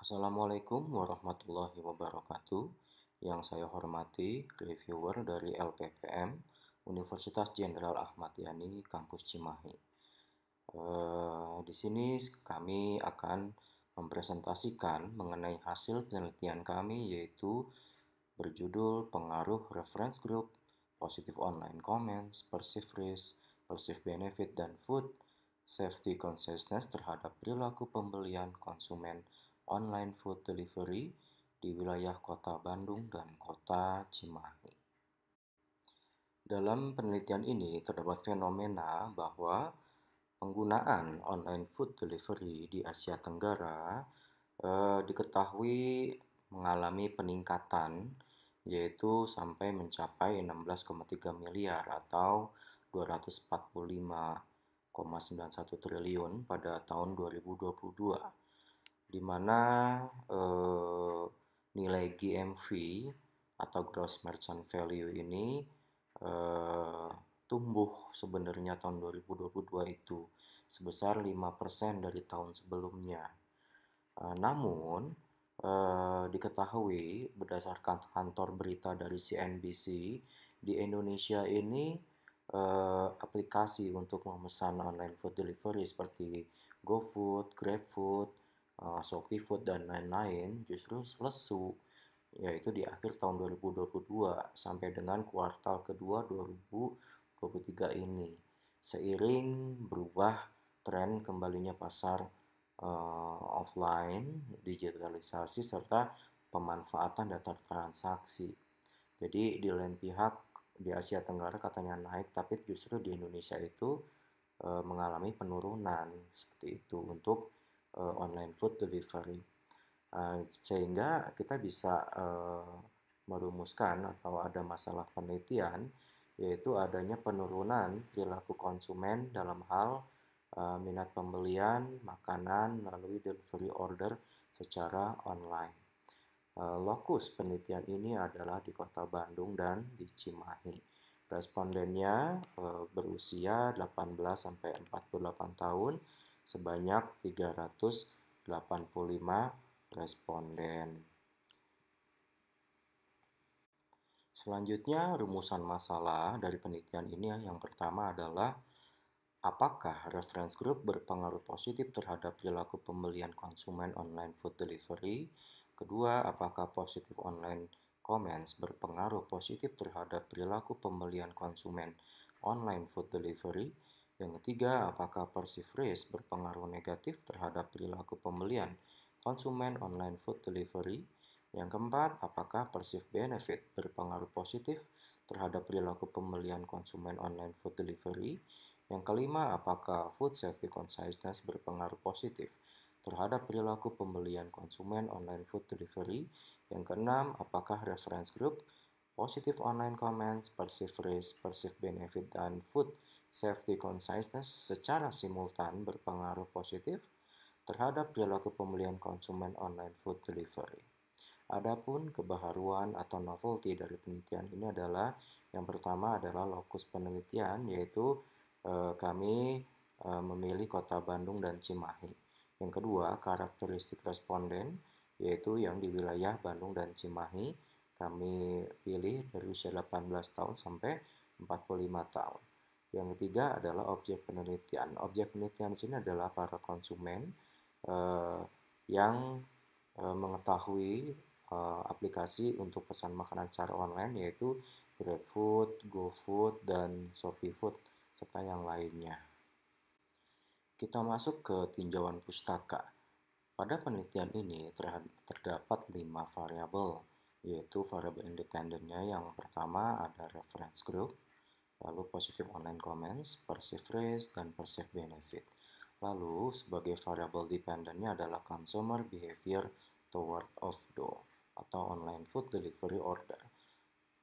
Assalamualaikum warahmatullahi wabarakatuh. Yang saya hormati, reviewer dari LPPM, Universitas Jenderal Ahmad Yani, Kampus Cimahi. Di sini kami akan mempresentasikan mengenai hasil penelitian kami, yaitu berjudul Pengaruh Reference Group, Positive Online Comments, Perceived Risk, Perceived Benefit, dan Food Safety Consciousness terhadap perilaku pembelian konsumen online food delivery di wilayah Kota Bandung dan Kota Cimahi. Dalam penelitian ini terdapat fenomena bahwa penggunaan online food delivery di Asia Tenggara diketahui mengalami peningkatan, yaitu sampai mencapai 16,3 miliar atau 245,91 triliun pada tahun 2022, di mana nilai GMV atau Gross Merchant Value ini tumbuh sebenarnya tahun 2022 itu sebesar 5% dari tahun sebelumnya. Namun, diketahui berdasarkan kantor berita dari CNBC, di Indonesia ini aplikasi untuk memesan online food delivery seperti GoFood, GrabFood, Shopee Food, dan lain-lain justru lesu, yaitu di akhir tahun 2022 sampai dengan kuartal kedua 2023 ini, seiring berubah tren kembalinya pasar offline, digitalisasi, serta pemanfaatan data transaksi. Jadi di lain pihak di Asia Tenggara katanya naik, tapi justru di Indonesia itu mengalami penurunan seperti itu untuk online food delivery. Sehingga kita bisa merumuskan atau ada masalah penelitian, yaitu adanya penurunan perilaku konsumen dalam hal minat pembelian makanan melalui delivery order secara online. Lokus penelitian ini adalah di Kota Bandung dan di Cimahi. Respondennya berusia 18 sampai 48 tahun, sebanyak 385 responden. Selanjutnya, rumusan masalah dari penelitian ini yang pertama adalah apakah reference group berpengaruh positif terhadap perilaku pembelian konsumen online food delivery? Kedua, apakah positive online comments berpengaruh positif terhadap perilaku pembelian konsumen online food delivery? Yang ketiga, apakah perceived risk berpengaruh negatif terhadap perilaku pembelian konsumen online food delivery? Yang keempat, apakah perceived benefit berpengaruh positif terhadap perilaku pembelian konsumen online food delivery? Yang kelima, apakah food safety consciousness berpengaruh positif terhadap perilaku pembelian konsumen online food delivery? Yang keenam, apakah reference group, positive online comments, perceived risk, perceived benefit, dan food safety consciousness secara simultan berpengaruh positif terhadap perilaku pembelian konsumen online food delivery? Adapun kebaharuan atau novelty dari penelitian ini adalah yang pertama adalah lokus penelitian, yaitu kami memilih Kota Bandung dan Cimahi. Yang kedua, karakteristik responden, yaitu yang di wilayah Bandung dan Cimahi, kami pilih dari usia 18 tahun sampai 45 tahun. Yang ketiga adalah objek penelitian. Objek penelitian di sini adalah para konsumen yang mengetahui aplikasi untuk pesan makanan secara online, yaitu GrabFood, GoFood, dan Shopee Food, serta yang lainnya. Kita masuk ke tinjauan pustaka. Pada penelitian ini terdapat 5 variabel, yaitu variabel independennya yang pertama ada reference group, lalu positive online comments, perceived risk, dan perceived benefit. Lalu sebagai variabel dependennya adalah consumer behavior toward off-door atau online food delivery order.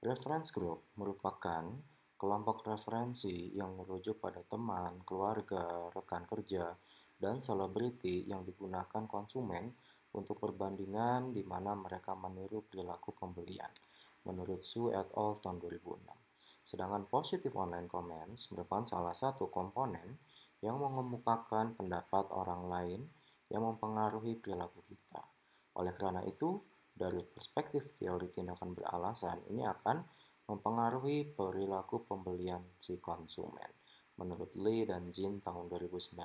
Reference group merupakan kelompok referensi yang merujuk pada teman, keluarga, rekan kerja, dan selebriti yang digunakan konsumen untuk perbandingan di mana mereka meniru perilaku pembelian, menurut Su et al. Tahun 2006. Sedangkan positive online comments merupakan salah satu komponen yang mengemukakan pendapat orang lain yang mempengaruhi perilaku kita. Oleh karena itu, dari perspektif teori tindakan beralasan, ini akan mempengaruhi perilaku pembelian si konsumen, menurut Lee dan Jin tahun 2019.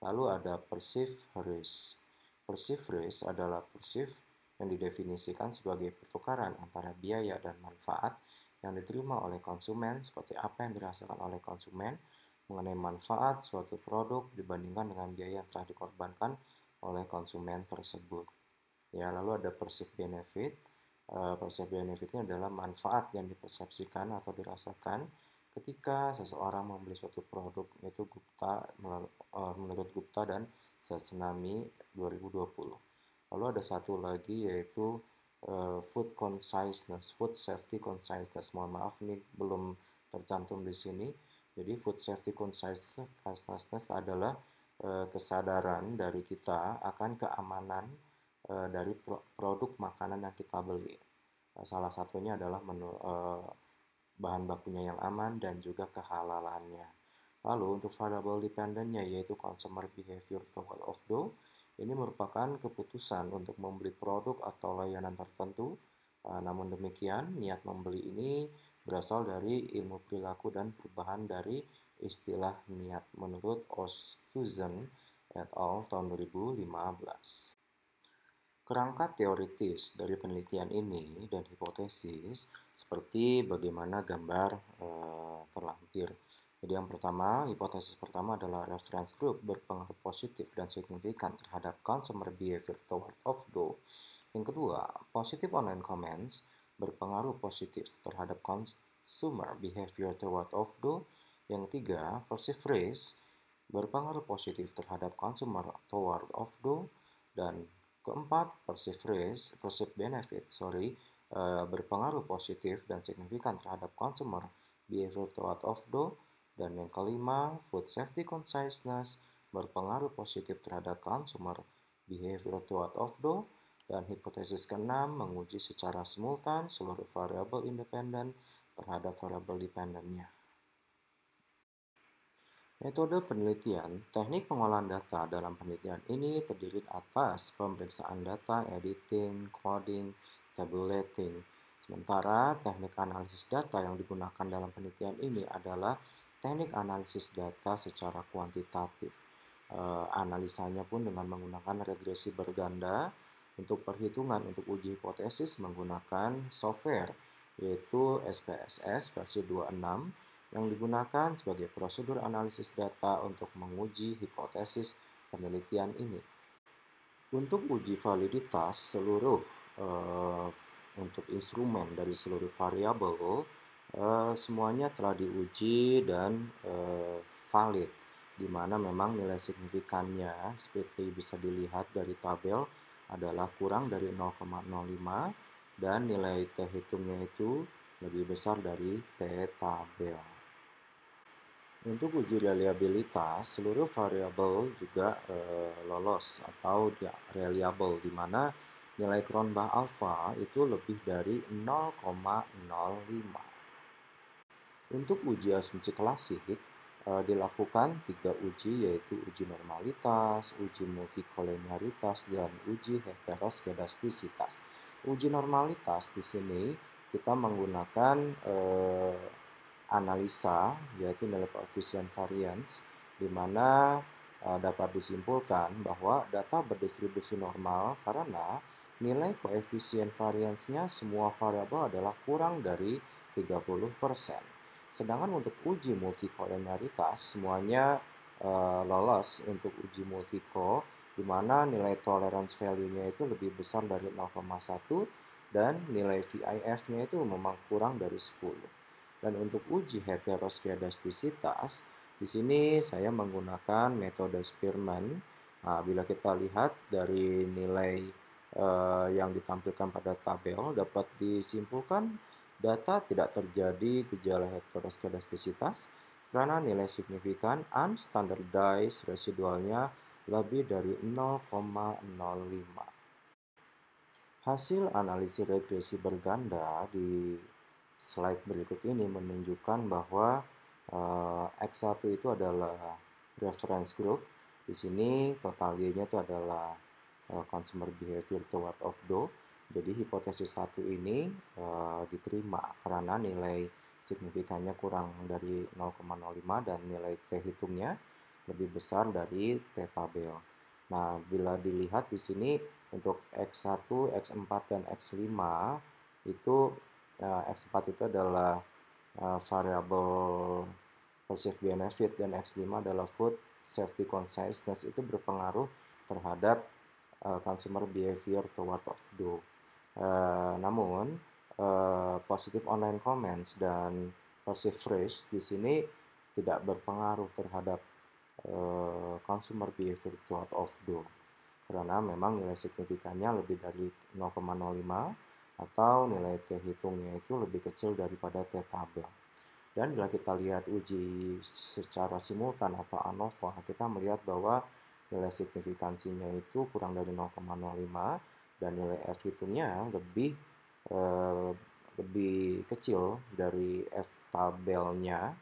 Lalu ada perceived risk. Perceived risk adalah perceived yang didefinisikan sebagai pertukaran antara biaya dan manfaat yang diterima oleh konsumen seperti apa yang dirasakan oleh konsumen mengenai manfaat suatu produk dibandingkan dengan biaya yang telah dikorbankan oleh konsumen tersebut. Ya, lalu ada perceived benefit. Perceived benefitnya adalah manfaat yang dipersepsikan atau dirasakan ketika seseorang membeli suatu produk, yaitu menurut Gupta dan Sasnami 2020. Lalu ada satu lagi yaitu food consciousness, food safety consciousness. Mohon maaf, ini belum tercantum di sini. Jadi food safety consciousness adalah kesadaran dari kita akan keamanan dari produk makanan yang kita beli. Salah satunya adalah bahan bakunya yang aman dan juga kehalalannya. Lalu untuk variable dependentnya yaitu consumer behavior toward of do, ini merupakan keputusan untuk membeli produk atau layanan tertentu. Namun demikian, niat membeli ini berasal dari ilmu perilaku dan perubahan dari istilah niat menurut Oosthuizen et al. Tahun 2015. Kerangka teoritis dari penelitian ini dan hipotesis seperti bagaimana gambar terlampir. Jadi yang pertama, hipotesis pertama adalah reference group berpengaruh positif dan signifikan terhadap consumer behavior toward off-do. Yang kedua, positive online comments berpengaruh positif terhadap consumer behavior toward off-do. Yang ketiga, perceived risk berpengaruh positif terhadap consumer toward off-do. Dan keempat, perceived benefit, berpengaruh positif dan signifikan terhadap consumer behavior toward off-do. Dan yang kelima, food safety consciousness berpengaruh positif terhadap consumer behavior toward off-do. Dan hipotesis keenam menguji secara simultan seluruh variabel independen terhadap variabel dependennya. Metode penelitian, teknik pengolahan data dalam penelitian ini terdiri atas pemeriksaan data, editing, coding, tabulating. Sementara teknik analisis data yang digunakan dalam penelitian ini adalah teknik analisis data secara kuantitatif. Analisanya pun dengan menggunakan regresi berganda untuk perhitungan untuk uji hipotesis menggunakan software yaitu SPSS versi 26 yang digunakan sebagai prosedur analisis data untuk menguji hipotesis penelitian ini. Untuk uji validitas seluruh untuk instrumen dari seluruh variabel semuanya telah diuji dan valid, di mana memang nilai signifikannya seperti bisa dilihat dari tabel adalah kurang dari 0,05 dan nilai T hitungnya itu lebih besar dari T tabel. Untuk uji reliabilitas, seluruh variabel juga lolos atau reliable, di mana nilai Cronbach alpha itu lebih dari 0,05. Untuk uji asumsi klasik, dilakukan 3 uji, yaitu uji normalitas, uji multikolenialitas, dan uji heteroskedastisitas. Uji normalitas di sini kita menggunakan analisa, yaitu nilai koefisien variance, di mana dapat disimpulkan bahwa data berdistribusi normal karena nilai koefisien variance-nya semua variabel adalah kurang dari 30%. Sedangkan untuk uji multikolenialitas semuanya lolos untuk uji multiko, di mana nilai tolerance value-nya itu lebih besar dari 0,1 dan nilai VIF-nya itu memang kurang dari 10. Dan untuk uji heteroskedastisitas, di sini saya menggunakan metode Spearman. Nah, bila kita lihat dari nilai yang ditampilkan pada tabel, dapat disimpulkan data tidak terjadi gejala heteroskedastisitas karena nilai signifikan unstandardized residualnya lebih dari 0,05. Hasil analisis regresi berganda di slide berikut ini menunjukkan bahwa X1 itu adalah reference group. Di sini total Y-nya itu adalah consumer behavior toward of do. Jadi hipotesis satu ini diterima karena nilai signifikannya kurang dari 0,05 dan nilai T hitungnya lebih besar dari T tabel. Nah, bila dilihat di sini untuk X1, X4, dan X5 itu X4 itu adalah variabel perceived benefit dan X5 adalah food safety consciousness, itu berpengaruh terhadap consumer behavior toward of do. Namun positive online comments dan perceived risk di sini tidak berpengaruh terhadap consumer behavior toward of do karena memang nilai signifikannya lebih dari 0,05 atau nilai T hitungnya itu lebih kecil daripada T tabel. Dan bila kita lihat uji secara simultan atau ANOVA, kita melihat bahwa nilai signifikansinya itu kurang dari 0,05 dan nilai F hitungnya lebih kecil dari F tabelnya,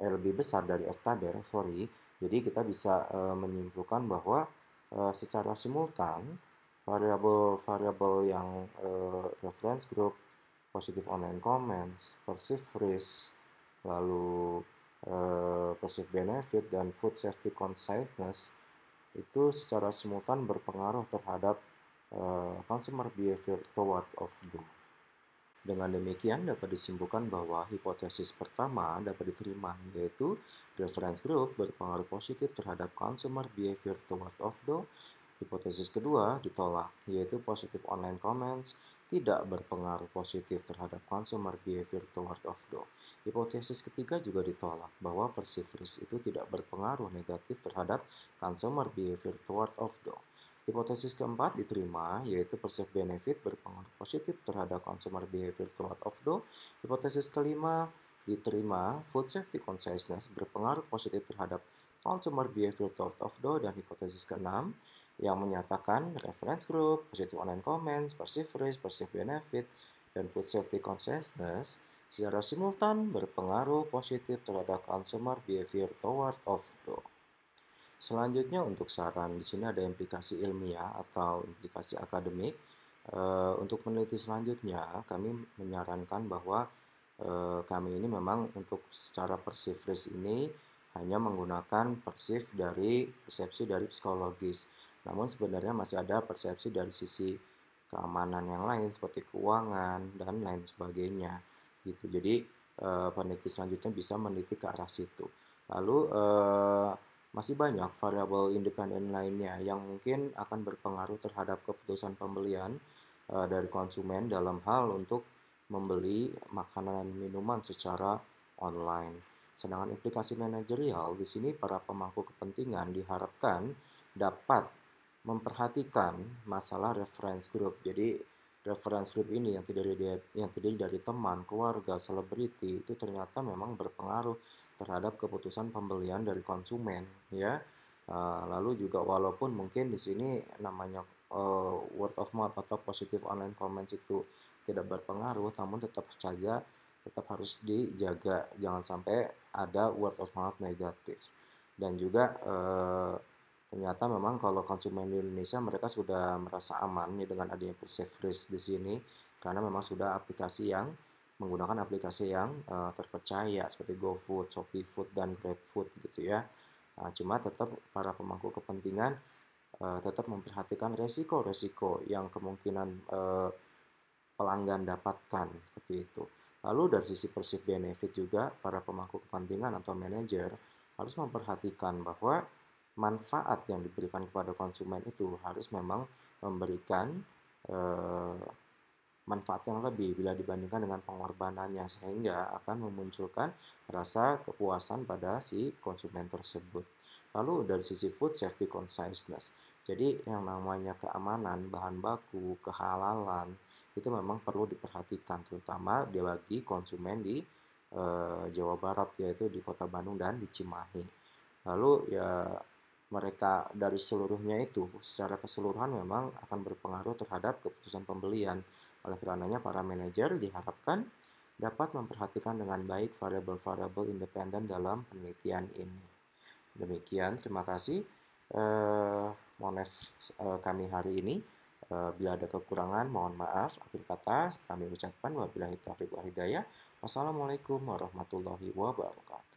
lebih besar dari F tabel, sorry. Jadi kita bisa menyimpulkan bahwa secara simultan variabel-variabel yang reference group, positive online comments, perceived risk, lalu perceived benefit, dan food safety consciousness itu secara simultan berpengaruh terhadap consumer behavior toward of do. Dengan demikian dapat disimpulkan bahwa hipotesis pertama dapat diterima, yaitu reference group berpengaruh positif terhadap consumer behavior toward of do. Hipotesis kedua ditolak, yaitu positive online comments tidak berpengaruh positif terhadap consumer behavior toward of do. Hipotesis ketiga juga ditolak, bahwa perceived risk itu tidak berpengaruh negatif terhadap consumer behavior toward of do. Hipotesis keempat diterima, yaitu perceived benefit berpengaruh positif terhadap consumer behavior toward of do. Hipotesis kelima diterima, food safety consciousness berpengaruh positif terhadap consumer behavior toward of do. Dan hipotesis keenam yang menyatakan reference group, positive online comments, perceived risk, perceived benefit, dan food safety consciousness secara simultan berpengaruh positif terhadap consumer behavior toward of do. Selanjutnya untuk saran, di sini ada implikasi ilmiah atau implikasi akademik. Untuk peneliti selanjutnya, kami menyarankan bahwa kami ini memang untuk secara perceived risk ini hanya menggunakan persepsi dari psikologis. Namun sebenarnya masih ada persepsi dari sisi keamanan yang lain seperti keuangan dan lain sebagainya. Gitu. Jadi peneliti selanjutnya bisa meneliti ke arah situ. Lalu masih banyak variabel independen lainnya yang mungkin akan berpengaruh terhadap keputusan pembelian dari konsumen dalam hal untuk membeli makanan dan minuman secara online. Sedangkan implikasi manajerial di sini para pemangku kepentingan diharapkan dapat memperhatikan masalah reference group. Jadi reference group ini yang terdiri dari teman, keluarga, selebriti itu ternyata memang berpengaruh terhadap keputusan pembelian dari konsumen, ya. Lalu juga walaupun mungkin di sini namanya word of mouth atau positive online comments itu tidak berpengaruh, namun tetap saja tetap harus dijaga jangan sampai ada word of mouth negatif. Dan juga ternyata memang kalau konsumen di Indonesia mereka sudah merasa aman ya dengan adanya perceived risk di sini karena memang sudah menggunakan aplikasi yang terpercaya seperti GoFood, ShopeeFood, dan GrabFood gitu ya. Cuma tetap para pemangku kepentingan tetap memperhatikan resiko-resiko yang kemungkinan pelanggan dapatkan seperti itu. Lalu dari sisi perceived benefit juga para pemangku kepentingan atau manajer harus memperhatikan bahwa manfaat yang diberikan kepada konsumen itu harus memang memberikan manfaat yang lebih bila dibandingkan dengan pengorbanannya sehingga akan memunculkan rasa kepuasan pada si konsumen tersebut. Lalu dari sisi food safety consciousness, jadi yang namanya keamanan bahan baku, kehalalan itu memang perlu diperhatikan terutama bagi konsumen di Jawa Barat yaitu di Kota Bandung dan di Cimahi. Lalu ya mereka dari seluruhnya itu secara keseluruhan memang akan berpengaruh terhadap keputusan pembelian. Oleh karenanya para manajer diharapkan dapat memperhatikan dengan baik variabel-variabel independen dalam penelitian ini. Demikian, terima kasih. Monef kami hari ini. Bila ada kekurangan, mohon maaf. Akhir kata, kami ucapkan wabillahi taufiq wal hidayah. Wassalamualaikum warahmatullahi wabarakatuh.